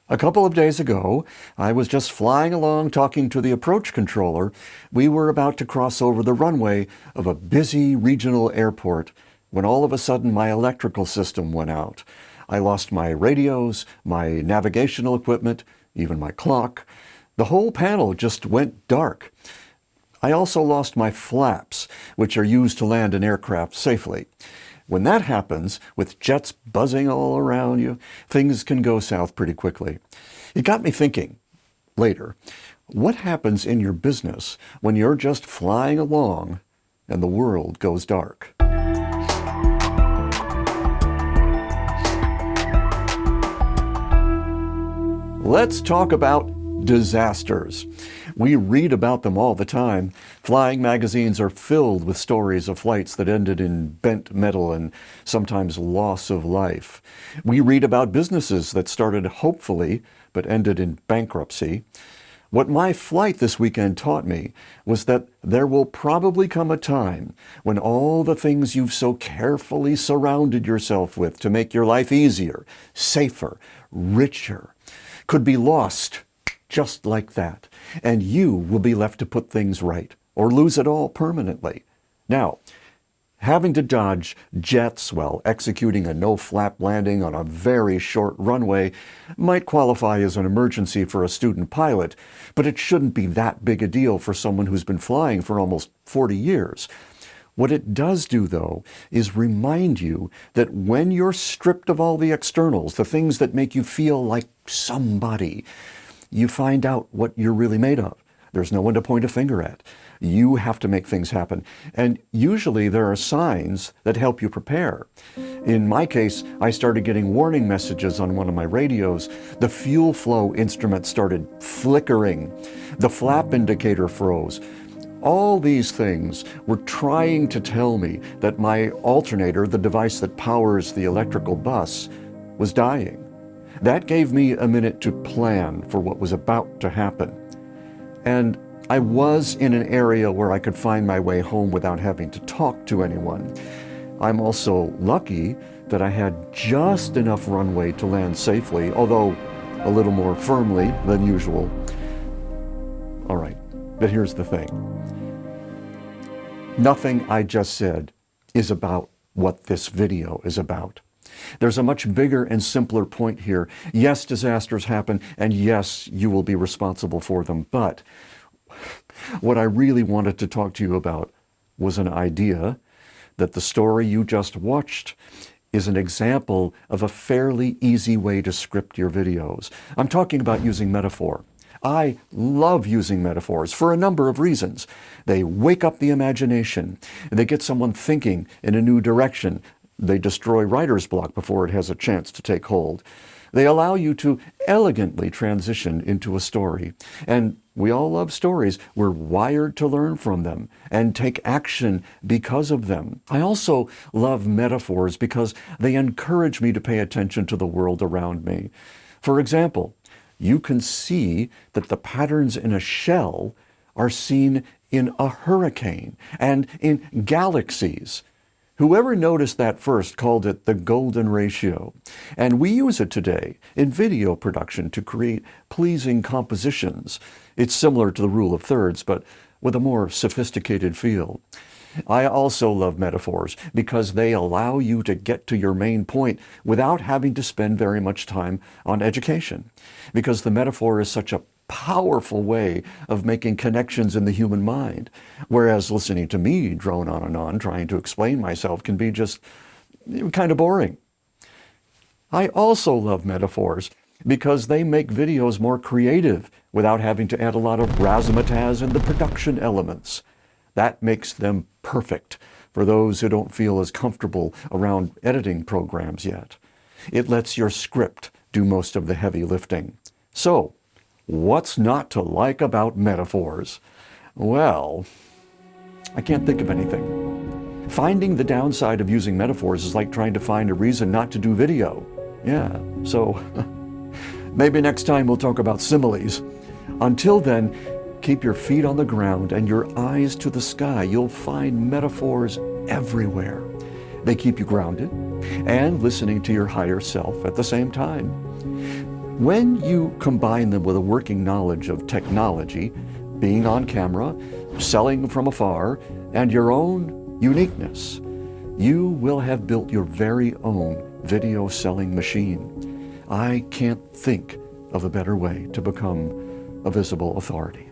A couple of days ago, I was just flying along talking to the approach controller. We were about to cross over the runway of a busy regional airport when all of a sudden my electrical system went out. I lost my radios, my navigational equipment, even my clock. The whole panel just went dark. I also lost my flaps, which are used to land an aircraft safely. When that happens, with jets buzzing all around you, things can go south pretty quickly. It got me thinking, later, what happens in your business when you're just flying along and the world goes dark? Let's talk about disasters. We read about them all the time. Flying magazines are filled with stories of flights that ended in bent metal and sometimes loss of life. We read about businesses that started hopefully but ended in bankruptcy. What my flight this weekend taught me was that there will probably come a time when all the things you've so carefully surrounded yourself with to make your life easier, safer, richer, could be lost just like that, and you will be left to put things right or lose it all permanently. Now, having to dodge jets while executing a no-flap landing on a very short runway might qualify as an emergency for a student pilot, but it shouldn't be that big a deal for someone who's been flying for almost 40 years. What it does do, though, is remind you that when you're stripped of all the externals, the things that make you feel like somebody, you find out what you're really made of. There's no one to point a finger at. You have to make things happen. And usually there are signs that help you prepare. In my case, I started getting warning messages on one of my radios. The fuel flow instrument started flickering. The flap indicator froze. All these things were trying to tell me that my alternator, the device that powers the electrical bus, was dying. That gave me a minute to plan for what was about to happen. And I was in an area where I could find my way home without having to talk to anyone. I'm also lucky that I had just enough runway to land safely, although a little more firmly than usual. All right, but here's the thing. Nothing I just said is about what this video is about. There's a much bigger and simpler point here. Yes, disasters happen, and yes, you will be responsible for them, but what I really wanted to talk to you about was an idea that the story you just watched is an example of a fairly easy way to script your videos. I'm talking about using metaphor. I love using metaphors for a number of reasons. They wake up the imagination. They get someone thinking in a new direction. They destroy writer's block before it has a chance to take hold. They allow you to elegantly transition into a story. And we all love stories. We're wired to learn from them and take action because of them. I also love metaphors because they encourage me to pay attention to the world around me. For example, you can see that the patterns in a shell are seen in a hurricane and in galaxies. Whoever noticed that first called it the golden ratio, and we use it today in video production to create pleasing compositions. It's similar to the rule of thirds, but with a more sophisticated feel. I also love metaphors because they allow you to get to your main point without having to spend very much time on education, because the metaphor is such a powerful way of making connections in the human mind, whereas listening to me drone on and on trying to explain myself can be just kind of boring. I also love metaphors because they make videos more creative without having to add a lot of razzmatazz and the production elements. That makes them perfect for those who don't feel as comfortable around editing programs yet. It lets your script do most of the heavy lifting. So, what's not to like about metaphors? Well, I can't think of anything. Finding the downside of using metaphors is like trying to find a reason not to do video. Yeah, so maybe next time we'll talk about similes. Until then, keep your feet on the ground and your eyes to the sky. You'll find metaphors everywhere. They keep you grounded and listening to your higher self at the same time. When you combine them with a working knowledge of technology, being on camera, selling from afar, and your own uniqueness, you will have built your very own video selling machine. I can't think of a better way to become a visible authority.